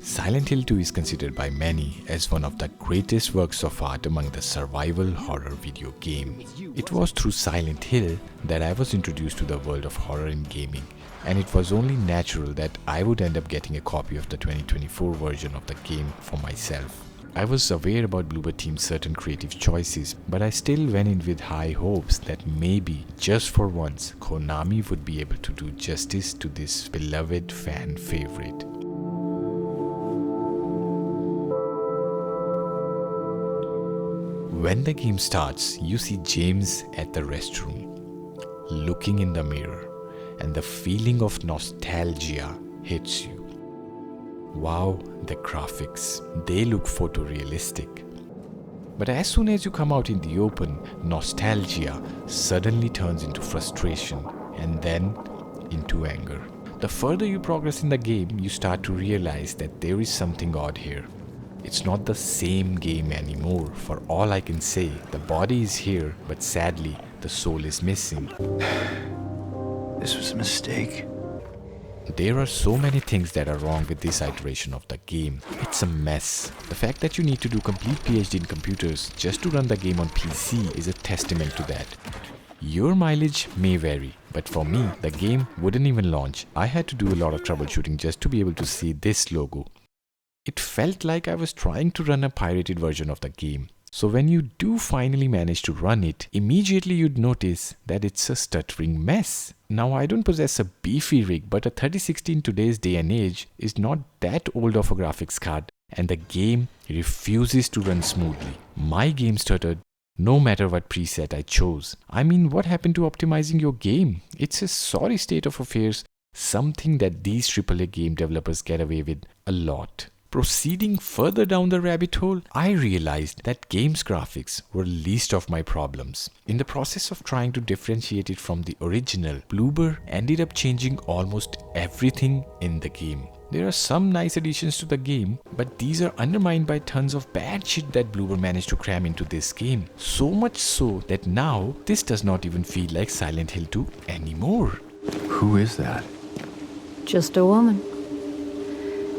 Silent Hill 2 is considered by many as one of the greatest works of art among the survival horror video game. It was through Silent Hill that I was introduced to the world of horror in gaming, and it was only natural that I would end up getting a copy of the 2024 version of the game for myself. I was aware about Bloober Team's certain creative choices, but I still went in with high hopes that maybe, just for once, Konami would be able to do justice to this beloved fan favorite. When the game starts, you see James at the restroom, looking in the mirror, and the feeling of nostalgia hits you. Wow, the graphics, they look photorealistic. But as soon as you come out in the open, nostalgia suddenly turns into frustration and then into anger. The further you progress in the game, you start to realize that there is something odd here. It's not the same game anymore. For all I can say, the body is here, but sadly, the soul is missing. This was a mistake. There are so many things that are wrong with this iteration of the game. It's a mess. The fact that you need to do complete PhD in computers just to run the game on PC is a testament to that. Your mileage may vary, but for me, the game wouldn't even launch. I had to do a lot of troubleshooting just to be able to see this logo. It felt like I was trying to run a pirated version of the game. So when you do finally manage to run it, immediately you'd notice that it's a stuttering mess. Now I don't possess a beefy rig, but a 3060 in today's day and age is not that old of a graphics card, and the game refuses to run smoothly. My game stuttered no matter what preset I chose. I mean, what happened to optimizing your game? It's a sorry state of affairs, something that these AAA game developers get away with a lot. Proceeding further down the rabbit hole, I realized that game's graphics were least of my problems. In the process of trying to differentiate it from the original, Bloober ended up changing almost everything in the game. There are some nice additions to the game, but these are undermined by tons of bad shit that Bloober managed to cram into this game. So much so that now, this does not even feel like Silent Hill 2 anymore. Who is that? Just a woman.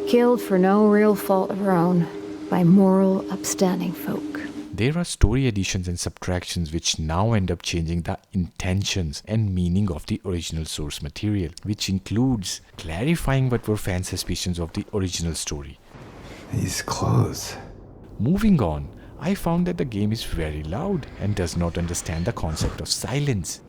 Killed for no real fault of her own by moral, upstanding folk. There are story additions and subtractions which now end up changing the intentions and meaning of the original source material, which includes clarifying what were fans' suspicions of the original story. These clothes. Moving on, I found that the game is very loud and does not understand the concept of silence.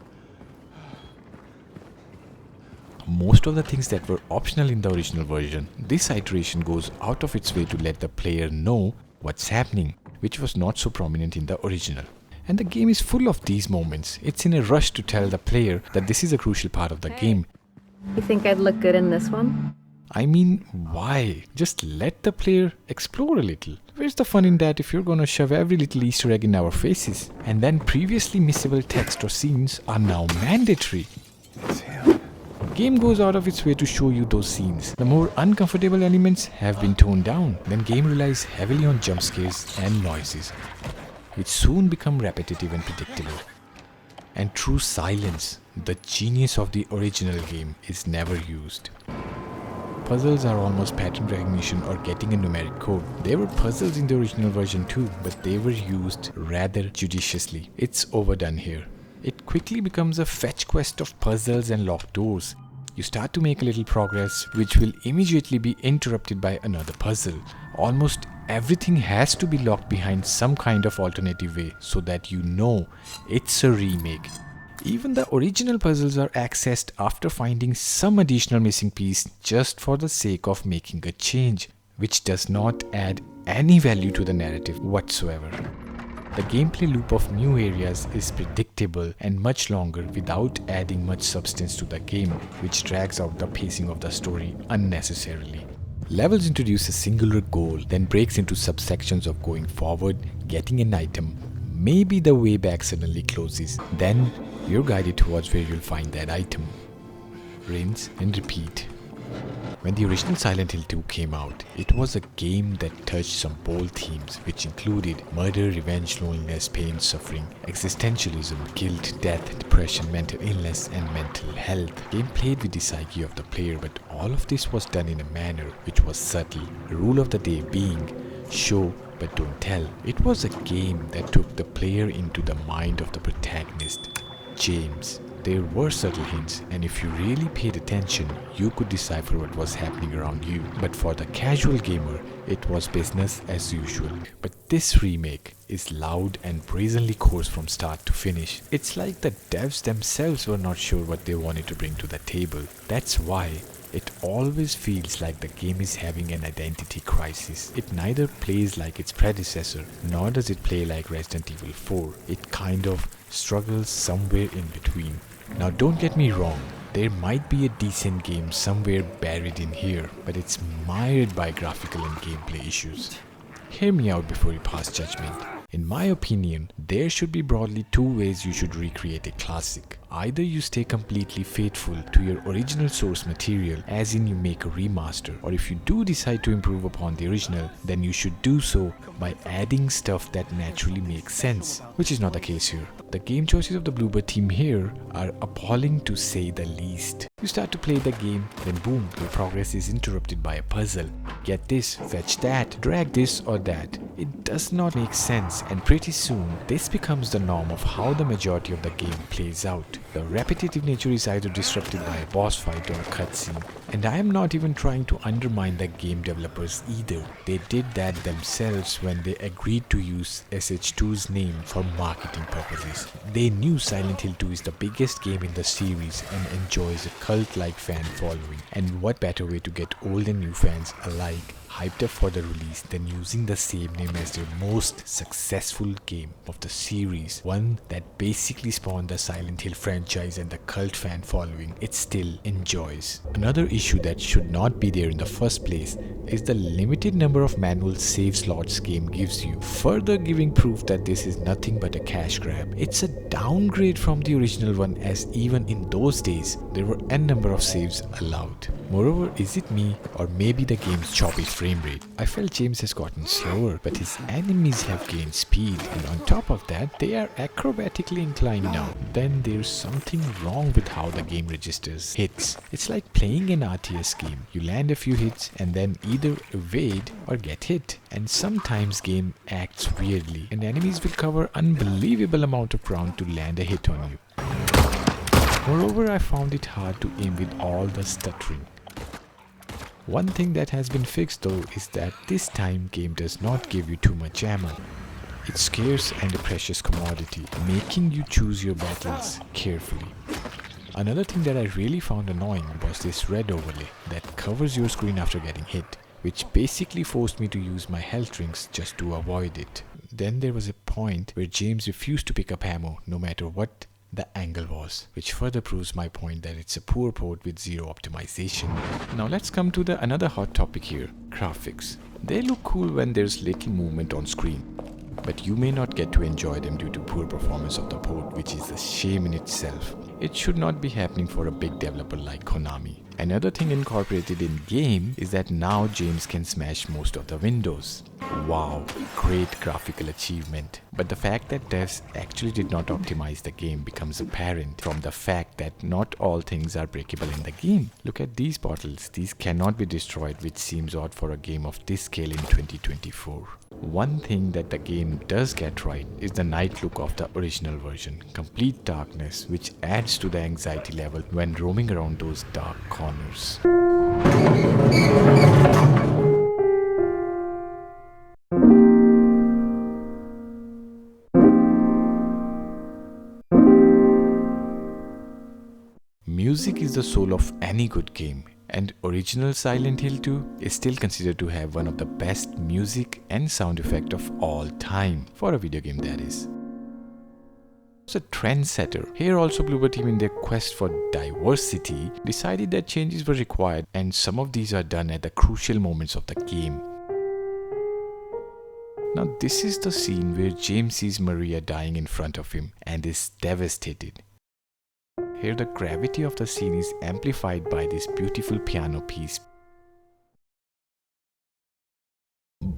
Most of the things that were optional in the original version, this iteration goes out of its way to let the player know what's happening, which was not so prominent in the original. And the game is full of these moments. It's in a rush to tell the player that this is a crucial part of the game. You think I'd look good in this one? I mean, why? Just let the player explore a little. Where's the fun in that if you're gonna shove every little Easter egg in our faces? And then previously missable text or scenes are now mandatory. Game goes out of its way to show you those scenes. The more uncomfortable elements have been toned down. Then game relies heavily on jump scares and noises, which soon become repetitive and predictable. And true silence, the genius of the original game, is never used. Puzzles are almost pattern recognition or getting a numeric code. There were puzzles in the original version too, but they were used rather judiciously. It's overdone here. It quickly becomes a fetch quest of puzzles and locked doors. You start to make a little progress, which will immediately be interrupted by another puzzle. Almost everything has to be locked behind some kind of alternative way so that you know it's a remake. Even the original puzzles are accessed after finding some additional missing piece just for the sake of making a change, which does not add any value to the narrative whatsoever. The gameplay loop of new areas is predictable and much longer without adding much substance to the game, which drags out the pacing of the story unnecessarily. Levels introduce a singular goal, then breaks into subsections of going forward, getting an item. Maybe the way back suddenly closes, then you're guided towards where you'll find that item. Rinse and repeat. When the original Silent Hill 2 came out, it was a game that touched some bold themes which included murder, revenge, loneliness, pain, suffering, existentialism, guilt, death, depression, mental illness and mental health. The game played with the psyche of the player, but all of this was done in a manner which was subtle. The rule of the day being show but don't tell. It was a game that took the player into the mind of the protagonist, James. There were subtle hints, and if you really paid attention, you could decipher what was happening around you. But for the casual gamer, it was business as usual. But this remake is loud and brazenly coarse from start to finish. It's like the devs themselves were not sure what they wanted to bring to the table. That's why it always feels like the game is having an identity crisis. It neither plays like its predecessor, nor does it play like Resident Evil 4. It kind of struggles somewhere in between. Now don't get me wrong, there might be a decent game somewhere buried in here, but it's mired by graphical and gameplay issues. Hear me out before you pass judgment. In my opinion, there should be broadly two ways you should recreate a classic. Either you stay completely faithful to your original source material, as in you make a remaster, or if you do decide to improve upon the original, then you should do so by adding stuff that naturally makes sense, which is not the case here. The game choices of the Bluebird team here are appalling to say the least. You start to play the game, then boom, your progress is interrupted by a puzzle. Get this, fetch that, drag this or that. It does not make sense, and pretty soon this becomes the norm of how the majority of the game plays out. The repetitive nature is either disrupted by a boss fight or a cutscene. And I am not even trying to undermine the game developers either. They did that themselves when they agreed to use SH2's name for marketing purposes. They knew Silent Hill 2 is the biggest game in the series and enjoys a cult-like fan following. And what better way to get old and new fans alike hyped up for the release than using the same name as their most successful game of the series, one that basically spawned the Silent Hill franchise and the cult fan following it still enjoys. Another issue that should not be there in the first place is the limited number of manual save slots game gives you, further giving proof that this is nothing but a cash grab. It's a downgrade from the original one, as even in those days there were n number of saves allowed. Moreover, is it me or maybe the game's choppy frame rate? I felt James has gotten slower, but his enemies have gained speed, and on top of that, they are acrobatically inclined now. Then there's something wrong with how the game registers hits. It's like playing an RTS game. You land a few hits and then either evade or get hit. And sometimes game acts weirdly, and enemies will cover unbelievable amount of ground to land a hit on you. Moreover, I found it hard to aim with all the stuttering. One thing that has been fixed though is that this time game does not give you too much ammo. It's scarce and a precious commodity, making you choose your battles carefully. Another thing that I really found annoying was this red overlay that covers your screen after getting hit, which basically forced me to use my health drinks just to avoid it. Then there was a point where James refused to pick up ammo no matter what the angle was, which further proves my point that it's a poor port with zero optimization. Now let's come to another hot topic here, graphics. They look cool when there's little movement on screen, but you may not get to enjoy them due to poor performance of the port, which is a shame in itself. It should not be happening for a big developer like Konami. Another thing incorporated in game is that now James can smash most of the windows. Wow, great graphical achievement. But the fact that devs actually did not optimize the game becomes apparent from the fact that not all things are breakable in the game. Look at these bottles, these cannot be destroyed, which seems odd for a game of this scale in 2024. One thing that the game does get right is the night look of the original version. Complete darkness, which adds to the anxiety level when roaming around those dark corners. Music is the soul of any good game, and original Silent Hill 2 is still considered to have one of the best music and sound effect of all time, for a video game that is. It's a trendsetter. Here also Bluebird team, in their quest for diversity, decided that changes were required, and some of these are done at the crucial moments of the game. Now this is the scene where James sees Maria dying in front of him and is devastated. Here the gravity of the scene is amplified by this beautiful piano piece.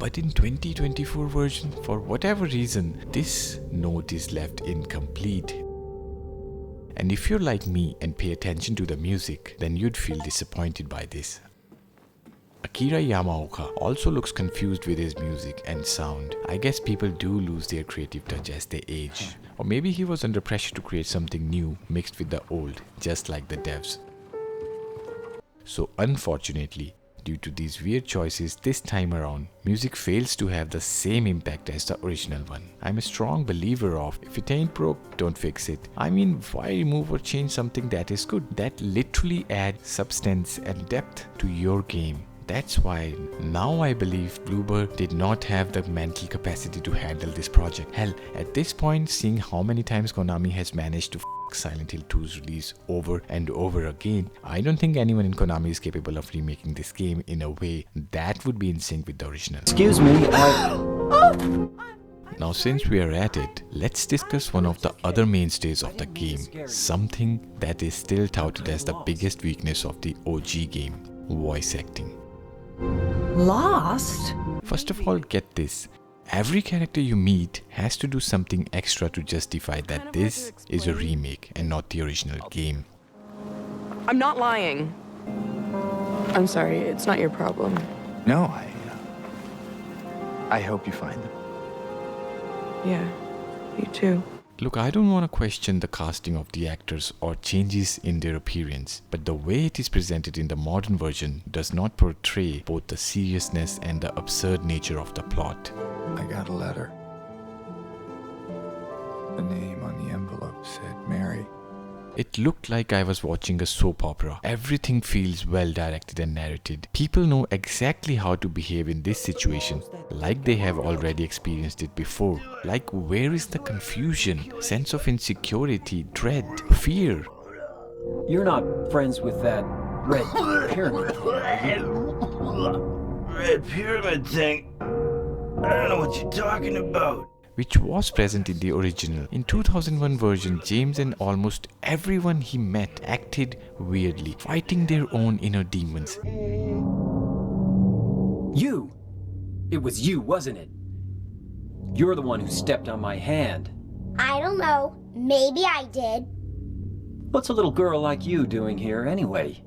But in 2024 version, for whatever reason, this note is left incomplete. And if you're like me and pay attention to the music, then you'd feel disappointed by this. Akira Yamaoka also looks confused with his music and sound. I guess people do lose their creative touch as they age. Or maybe he was under pressure to create something new mixed with the old, just like the devs. So unfortunately, due to these weird choices this time around, music fails to have the same impact as the original one. I'm a strong believer of, if it ain't broke, don't fix it. I mean, why remove or change something that is good? That literally adds substance and depth to your game. That's why now I believe Bluebird did not have the mental capacity to handle this project. Hell, at this point, seeing how many times Konami has managed to Silent Hill 2's release over and over again, I don't think anyone in Konami is capable of remaking this game in a way that would be in sync with the original. Excuse me, Now since we are at it, let's discuss one of the other mainstays of the game, something that is still touted as the biggest weakness of the OG game, voice acting. Lost? First of all, get this. Every character you meet has to do something extra to justify that this is a remake and not the original game. I'm not lying. I'm sorry, it's not your problem. No, I hope you find them. Yeah, you too. Look, I don't want to question the casting of the actors or changes in their appearance, but the way it is presented in the modern version does not portray both the seriousness and the absurd nature of the plot. I got a letter. The name on the envelope said Mary. It looked like I was watching a soap opera. Everything feels well directed and narrated. People know exactly how to behave in this situation, like they have already experienced it before. Like, where is the confusion, sense of insecurity, dread, fear? you're not friends with that red pyramid, are you? Red pyramid thing? I don't know what you're talking about. Which was present in the original. In 2001 version, James and almost everyone he met acted weirdly, fighting their own inner demons. You! It was you, wasn't it? You're the one who stepped on my hand. I don't know. Maybe I did. What's a little girl like you doing here anyway?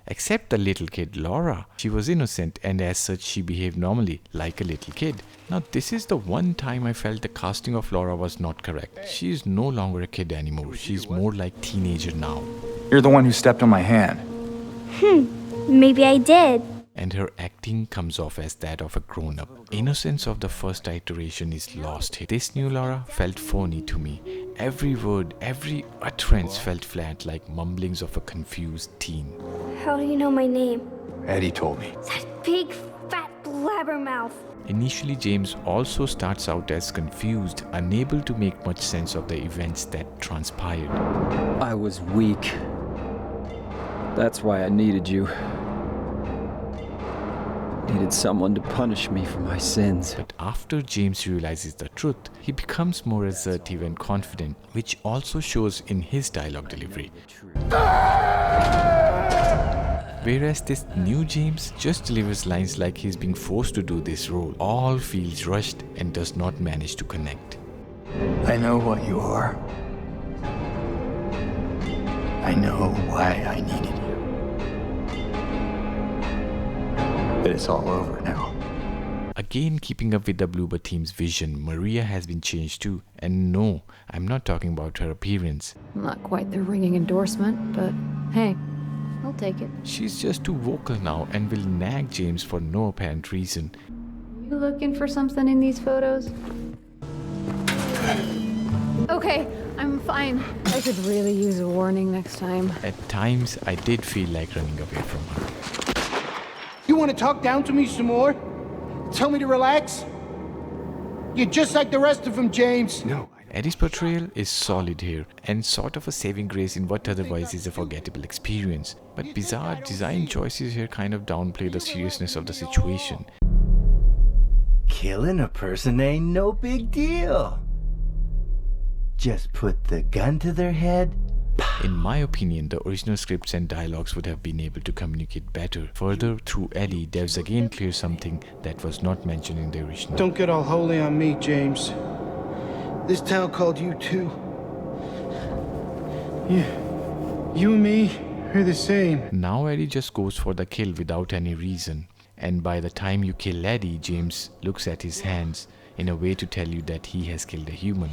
Except the little kid, Laura. She was innocent and as such she behaved normally, like a little kid. Now this is the one time I felt the casting of Laura was not correct. She is no longer a kid anymore. She's more like teenager now. You're the one who stepped on my hand. Maybe I did. And her acting comes off as that of a grown-up. Innocence of the first iteration is lost here. This new Laura felt phony to me. Every word, every utterance felt flat, like mumblings of a confused teen. How do you know my name? Eddie told me. That big, fat blabbermouth. Initially, James also starts out as confused, unable to make much sense of the events that transpired. I was weak. That's why I needed you. Needed someone to punish me for my sins. But after James realizes the truth, he becomes more assertive and confident, which also shows in his dialogue delivery. Whereas this new James just delivers lines like he's being forced to do this role. All feels rushed and does not manage to connect. I know what you are. I know why I needed you. But it's all over now. Again, keeping up with the Bluebird team's vision, Maria has been changed too. And no, I'm not talking about her appearance. Not quite the ringing endorsement, but hey, I'll take it. She's just too vocal now and will nag James for no apparent reason. You looking for something in these photos? Okay, I'm fine. I could really use a warning next time. At times, I did feel like running away from her. You want to talk down to me some more? Tell me to relax? You're just like the rest of them, James. No. Eddie's portrayal is solid here and sort of a saving grace in what otherwise is a forgettable experience. But bizarre design choices here kind of downplay the seriousness of the situation. Killing a person ain't no big deal. Just put the gun to their head. In my opinion, the original scripts and dialogues would have been able to communicate better. Further, through Ellie, devs again clear something that was not mentioned in the original. Don't get all holy on me, James. This town called you too. Yeah, you and me are the same. Now Eddie just goes for the kill without any reason. And by the time you kill Eddie, James looks at his hands in a way to tell you that he has killed a human.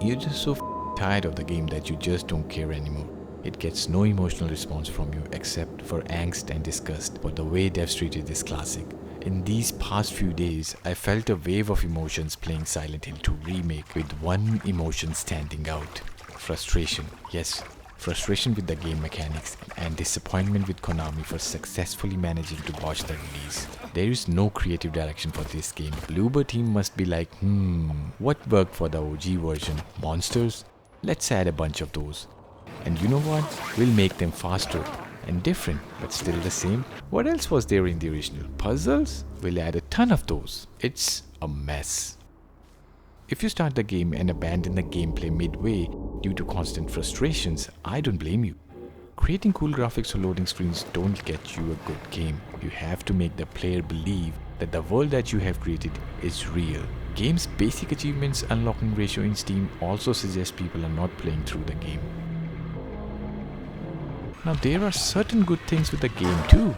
You're just so tired of the game that you just don't care anymore. It gets no emotional response from you except for angst and disgust for the way devs treated this classic. In these past few days, I felt a wave of emotions playing Silent Hill 2 Remake, with one emotion standing out. Frustration. Yes, frustration with the game mechanics and disappointment with Konami for successfully managing to botch the release. There is no creative direction for this game. Bloober team must be like, what worked for the OG version? Monsters? Let's add a bunch of those. And you know what? We'll make them faster and different, but still the same. What else was there in the original? Puzzles? We'll add a ton of those. It's a mess. If you start the game and abandon the gameplay midway due to constant frustrations, I don't blame you. Creating cool graphics or loading screens don't get you a good game. You have to make the player believe that the world that you have created is real. Game's basic achievements unlocking ratio in Steam also suggests people are not playing through the game. Now there are certain good things with the game too.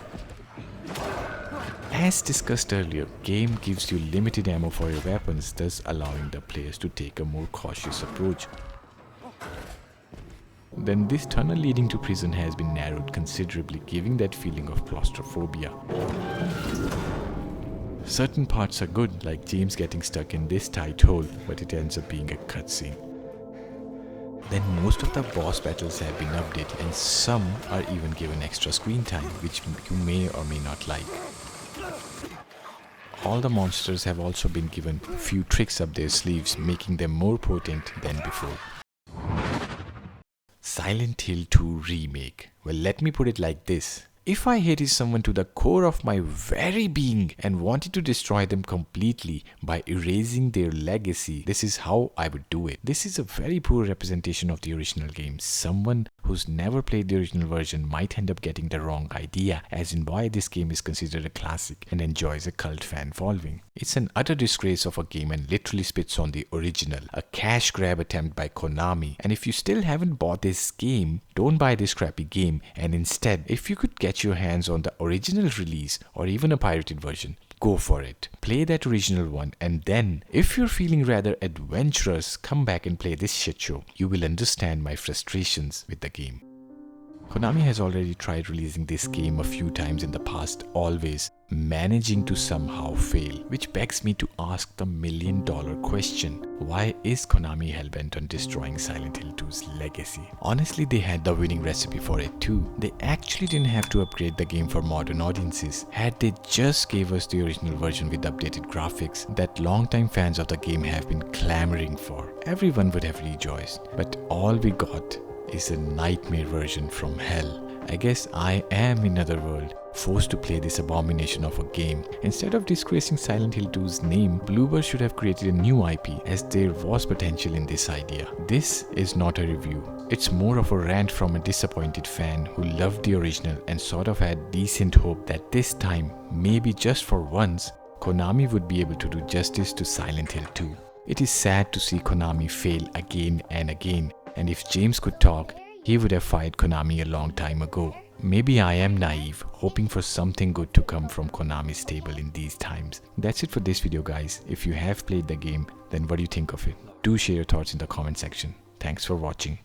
As discussed earlier, game gives you limited ammo for your weapons, thus allowing the players to take a more cautious approach. Then this tunnel leading to prison has been narrowed considerably, giving that feeling of claustrophobia. Certain parts are good, like James getting stuck in this tight hole, but it ends up being a cutscene. Then most of the boss battles have been updated, and some are even given extra screen time, which you may or may not like. All the monsters have also been given few tricks up their sleeves, making them more potent than before. Silent Hill 2 Remake. Well, let me put it like this. If I hated someone to the core of my very being and wanted to destroy them completely by erasing their legacy, this is how I would do it. This is a very poor representation of the original game. Someone who's never played the original version might end up getting the wrong idea as in why this game is considered a classic and enjoys a cult fan following. It's an utter disgrace of a game and literally spits on the original, a cash grab attempt by Konami. And if you still haven't bought this game, don't buy this crappy game, and instead, if you could get your hands on the original release or even a pirated version, go for it. Play that original one, and then, if you're feeling rather adventurous, come back and play this shit show. You will understand my frustrations with the game. Konami has already tried releasing this game a few times in the past, always managing to somehow fail, which begs me to ask the million-dollar question. Why is Konami hellbent on destroying Silent Hill 2's legacy? Honestly, they had the winning recipe for it too. They actually didn't have to upgrade the game for modern audiences. Had they just gave us the original version with updated graphics that longtime fans of the game have been clamoring for, everyone would have rejoiced. But all we got is a nightmare version from hell. I guess I am in another world, forced to play this abomination of a game. Instead of disgracing Silent Hill 2's name, Bloober should have created a new IP, as there was potential in this idea. This is not a review. It's more of a rant from a disappointed fan who loved the original and sort of had decent hope that this time, maybe just for once, Konami would be able to do justice to Silent Hill 2. It is sad to see Konami fail again and again, and if James could talk, he would have fired Konami a long time ago. Maybe I am naive, hoping for something good to come from Konami's table in these times. That's it for this video, guys. If you have played the game, then what do you think of it? Do share your thoughts in the comment section. Thanks for watching.